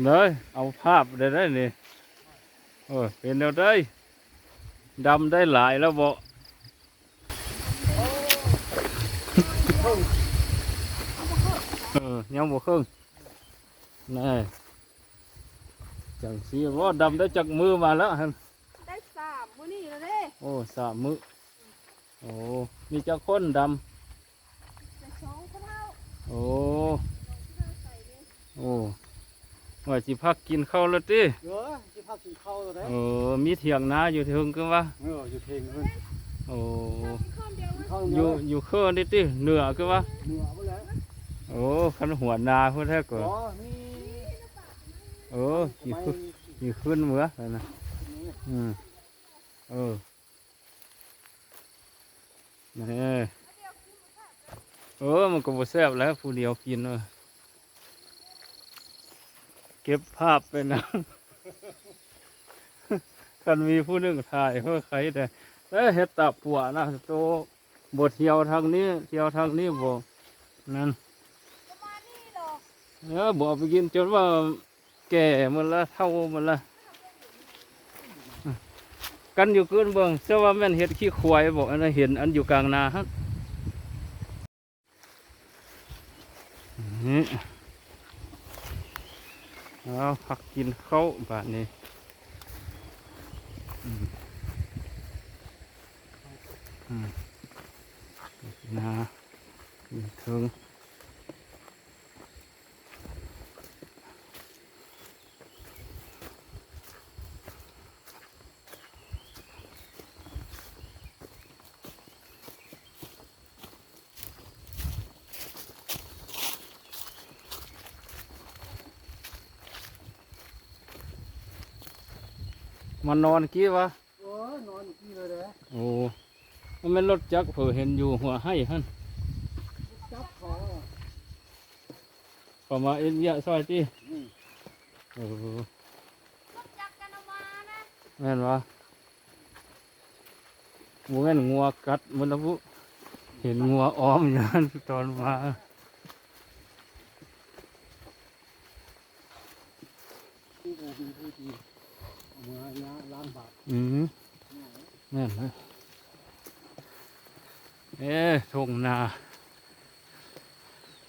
เลยเอาภาพได้นี่เป็นแนวได้ดำได้หลายแล้วบ่ยังบ่ครึ่งนี่จังสีว่าดำได้จากมือมาแล้วฮะได้3 มื้อนี้แล้วเด้โอ้3 มื้อโอ้มีจักคนดำได้2คนเฮาโอ้โอ้ว่าสิพักกินข้าวแล้วติสิพักกินข้าวแล้วมีเถียงนาอยู่ถึงก็ว่าอยู่เทิงเพิ่นโอ้อยู่เครื่องนี่ติเหนือก็ว่าเหนือบ่แล้วโอ้คันหัวนาเพิ่นแท้ก็มีกี่ขึ้นเหมือนะนี่มันก็บ่แซ่บแล้วผู้เดียวกินเก็บภาพไปนะคันมีผู้นึงถ่ายเพื่อใครแต่เฮ็ดตับปัวนะโตบทเที่ยวทางนี้บ่นั่นบ่ไปกินจนว่าแก่หมดละเท่าหมดละกันอยู่เกินเบิ่งเชื่อว่าแม่นเฮ็ดขี้ควายบอกอันนั้นเห็นอันอยู่กลางนาฮะเอาพักกินข้าวบาดนี้นาถึงมันนอนกี้วะนอนกี้เลยเด้โอ้มันเป็นรถจักรเผื่อเห็นอยู่หัวให้ฮั่นจับคอประมาณเอ็นยะซอยที่รถจักรกันเอามานะแม่นวะงัวแม่นงัวกัดมันละบุเห็นงัวอ้อมอย่างนั้นตอนมาล้างบาปแม่นนะทงนา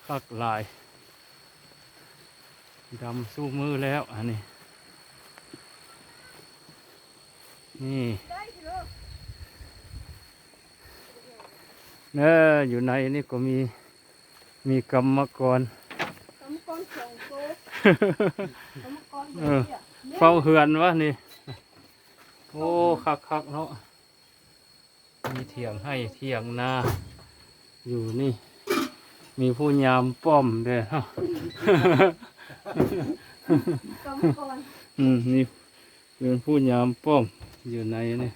คักลายดำสู้มือแล้วอันนี้นี่อยู่ในนี่ก็มีกรรมกรเฝ้าเหือนวะนี่โอ้คักเนาะมีเถียงให้เถียงนาอยู่นี่มีผู้ยามป้อมด้วยฮะนี่เป็นผู้ยามป้อมอยู่ในนี่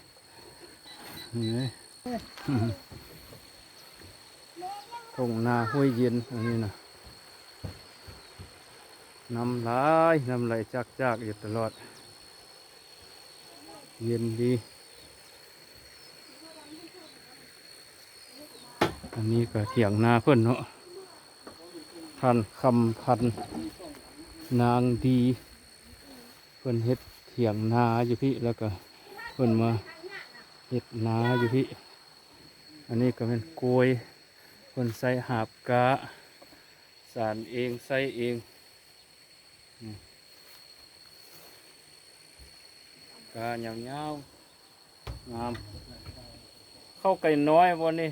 ตรงนาห้วยเย็นอันนี้นะน้ำไหลจากอยู่ตลอดเย็นดีอันนี้ก็เถียงนาเพื่อนเนาะพันคำพันนางดีเพื่อนเฮ็ดเถียงนาอยู่พี่แล้วก็เพื่อนมาเฮ็ดนาอยู่พี่อันนี้ก็เป็นกล้วยเพื่อนใส่หาบกะสารเองใส่เองกะยาวๆงามเข้าไก่น้อยวันนี้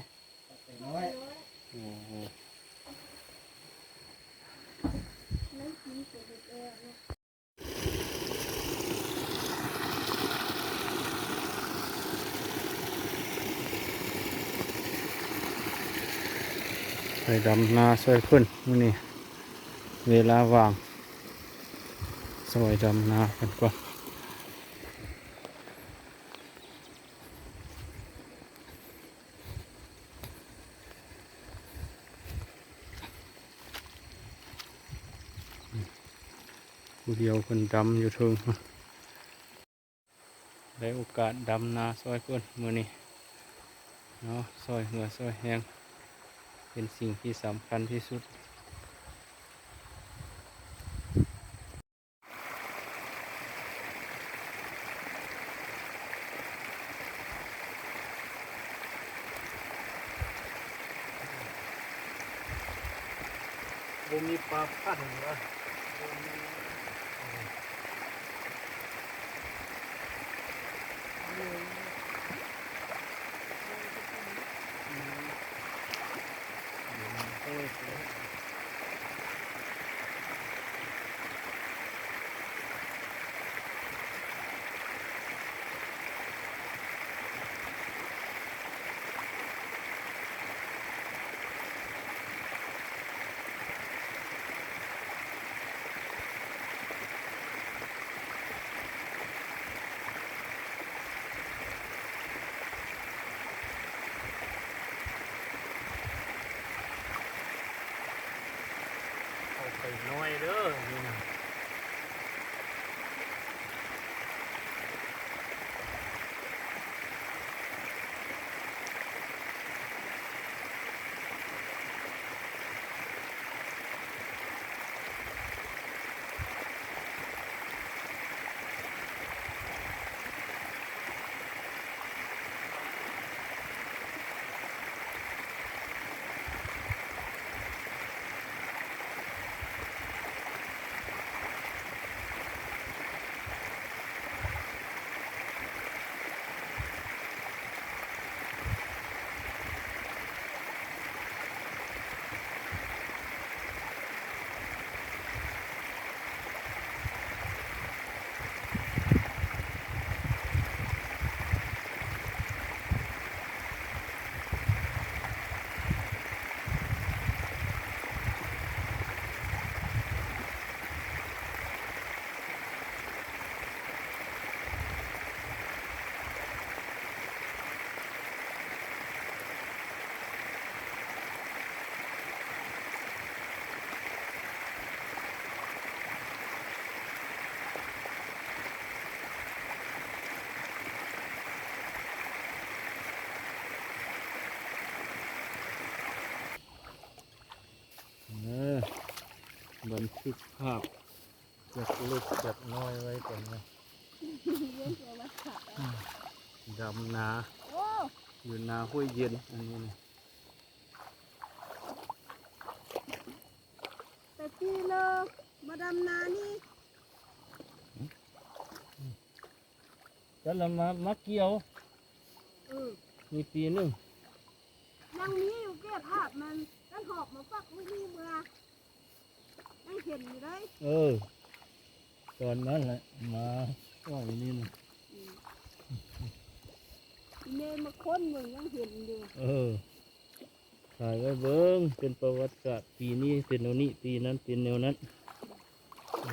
ไปดำนาช่วยขึ้นนี่เวลาว่างสวยดำนากันก่อนผู้เดียวคนดำอยู่เทิงได้โอกาสดำนาซอยเพื่อนมือนี้เนาะซอยเหือซอยแห้ง เป็นสิ่งที่สำคัญที่สุด ผมมีปลาพันธุ์นะเอาไปน้อยเด้อนี่นะบันทึกภาพจากเล็กจากน้อยไว้ก่อนนะ เรื่องตัววัดขาด ดำนา โอ้ อยู่นาห้วยเย็นอันนี้นะ แต่ปีเลยมาดำนานี่ แล้วเรามาเกี่ยว มีปีหนึง ยังมีอยู่เก็บภาพมันกันหอบมาฟักไม่มีเมื่อยังเห็นอยู่ได้ ตอนนั้นแหละมาว่าอย่างนี้นะ อีเมย์มาค้นมึงยังเห็นอยู่ ถ่ายไว้เบิ้งเป็นประวัติศาสตร์ปีนี้เป็นแนวนี้ปีนั้นเป็นแนวนั้น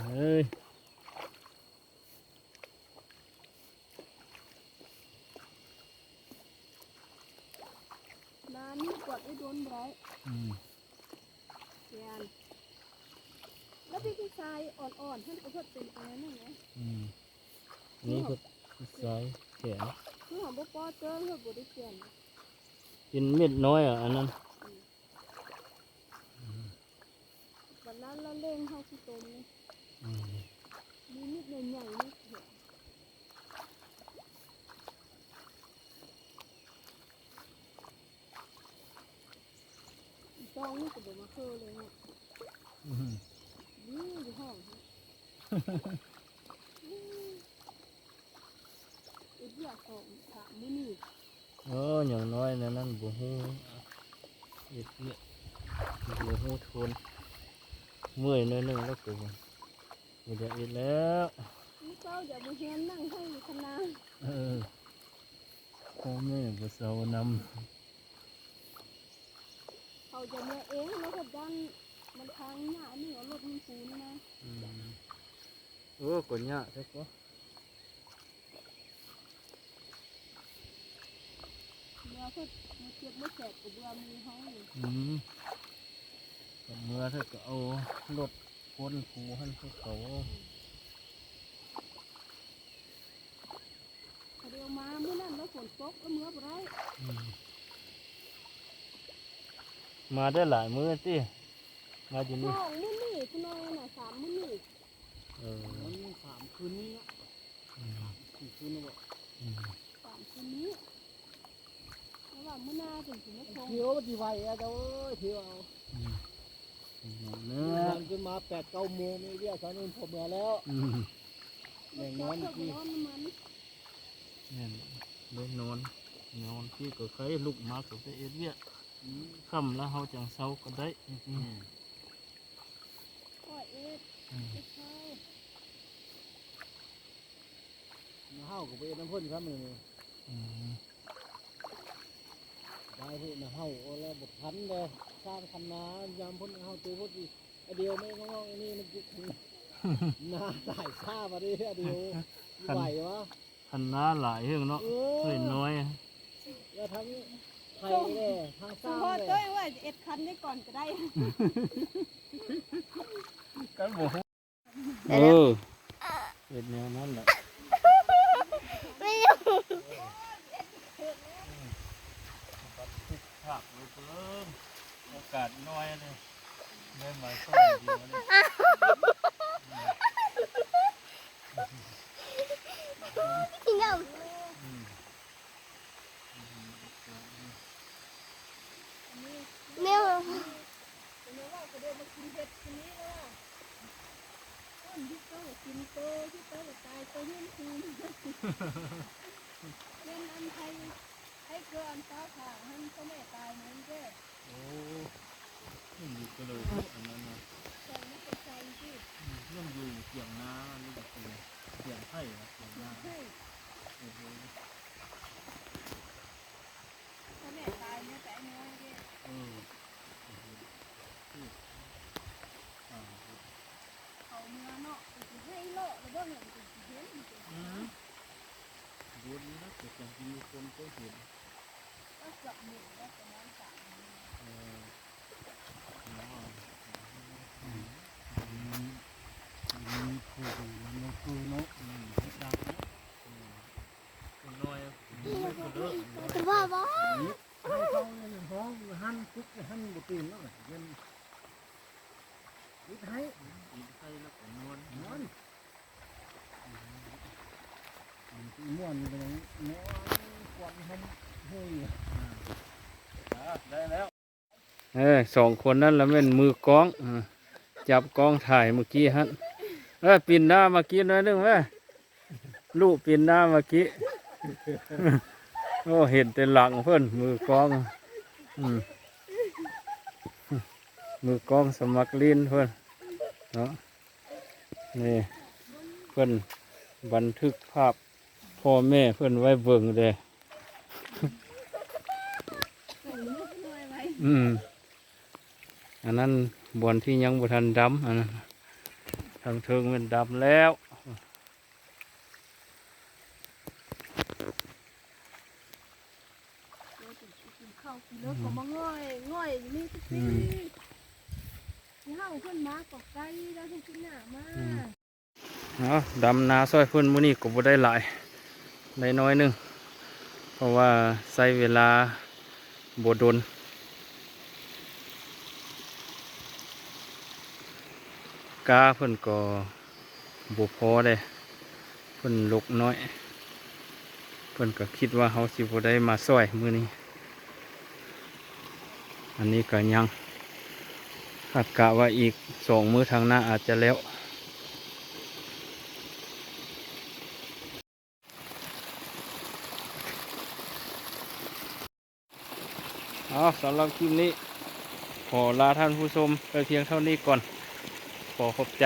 เฮ้ย นานี่กดไว้โดนไว้แกนแล้วพี่ที่ชายอ่อนๆท่านก็เพิ่มเป็นอะไรนั่นไง นี่ก็สายแขน คือของบ่ปอเจอเพื่อบริเกน เป็นเม็ดน้อยอ่ะอันนั้น วันนั้นเราเล่นเข้าที่ตรงนี้มีนิดใหญ่ๆนิดเดียวจองนี่ก็เดี๋ยวมาเคอเลยเนี่ยนี่อยู่ห้องอีกอย่างของถามมื้อนี่ อย่างน้อยนะนั่นบัวหูเอ็ดเนี่ยบัวหูทนเมื่อยหน้อยหนึงแล้วก็มันจะเอ็ดแล้ว นี่เจ้าอย่ามาเฮียนนั่งให้คณะ พ่อแม่ก็เศร้านำ เขาจะเมื่อเองแล้วก็ดันมันทางหน้านี่เอารถมันปูนนะ ก็ยากใช่ปะ เมื่อเพิ่นมาเก็บมาแสบกับเบื่อมีห้องอยู่ กับเมื่อถ้าก็เอารถพ้นผูหันเขา เดี๋ยวมาเมื่อนั้นแล้วฝนตกแล้วเมื่อบ่ได้ มาได้หลายมื้อสิมาอยู่นี่ ห้องมื้อนี่คุณน้อยน่ะ3มื้อนี่ มัน3 คืนนี้อะ4 คืนแล้วบ่ 3คืนนี้แล้วว่ามื้อหน้าถึงสิมาทง เที่ยวมันสิไหวอะเด้อเที่ยวเอา เนื้อ นมา8-9 โมงมีเรียกสานุ่นผมมาแล้ว อืม แม่งนอน เพิ่ กี่ นอนมัน นั่นเลยนอนนอนที่ก็เคยลุกมาก็ไปเอ็ดเวียก อืม ค่ำแล้วเฮาจังเช้าก็ได้จริง ก็เอ็ด ๆอืม เอ็ดเข้า มาเฮาก็ไปน้ำพ่นครับมือ อืม ได้พูดนะเฮาเอาแล้วบทพันเลยสร้างคันนายามพ่นเฮาตัวพ่นอีกเดียวไม่งอกๆนี่มันจุกนาสายข้ามาดิเดียวไหววะ คันน้าหลายเรื่องเนาะเฮ้ยน้อย แล้วทั้งไทยเลยทั้งส สุ ร้าง พอ เลย ตัวว่าเอ็ดคันได้ก่อนก็ได้ กันบ่เอ็ดแนวนั้นแหละผักเลยเพิ่มโอกาสน้อยเลยได้มาช่วยเดียวเลย เดี๋ยวว่าก็เดินมากินเห็ดทีนี้แล้วต้นที่เขากินโตที่เขาตายตัวนี้คือเล่นอันไทยให้เกลืออันฟ้าผ่าให้พ่อแม่ตายเหมือนแก่ โอ้มันอยู่กระโดดอันนั้นนะ ใส่ไม่เป็นใจที่ มันอยู่เสียงนานี่ก็คือเสียงไผ่นะเสียงนา ให้ โอ้โห พ่อแม่ตายเนี่ยแต่น้อยแก่ เออโอ้โหอ่า เขาเนื้อเนาะให้เลาะแล้วเบิ่งเห็นเห็น ดูนี่นะแต่จะมีคนก็เห็น ก็เกือบหนึ่งแล้วประมาณ3 เออมีคู่มันไม่คู่เนาะ ดังนะคนน้อยไม่คนเลิก ให้เขาเนี่ยห้องหันคุกหันบุตรีนแล้วเย็นวิทย์ให้ อีกไผ่แล้วก็นวล นอนม่วนไปเลยนอนกวนทำห้ย ได้แล้วสองคนนั้นแล้วเป็นมือกล้องจับกล้องถ่ายเมื่อกี้ฮะปีนหน้าเมื่อกี้หน่อยนึงไหมลูกปีนหน้าเมื่อกี้โอ้เห็นแต่หลังเพื่อนมือกล้องมือกล้องสมัครลินเพื่อนเนาะนี่เพื่อนบันทึกภาพพ่อแม่เพื่อนไว้เบิ่งเลย อันนั้นบอนที่ยังบ่ทันดำอันนั้นทางเทิงมันดำแล้วกินข้าวกินเลิกก็มาง่อยอยู่นี่ทุกทีที่เฮาเพิ่นมาก็ไกลแล้วทุกทีหน้ามา เอาดำนาซอยเพิ่นมื้อนี้ก็บ่ได้หลายได้น้อยหนึงเพราะว่าใช้เวลาบ่ดนกาเพิ่นก็บ่พอเด้เพิ่นลกน้อยเพิ่นก็คิดว่าเฮาสิบ่ได้มาซอยมื้อนี้อันนี้ก็ยังคาดกะว่าอีก2 มื้อทางหน้าอาจจะแล้วสำหรับคลิปนี้ขอลาท่านผู้ชมไปเพียงเท่านี้ก่อนขอขอบใจ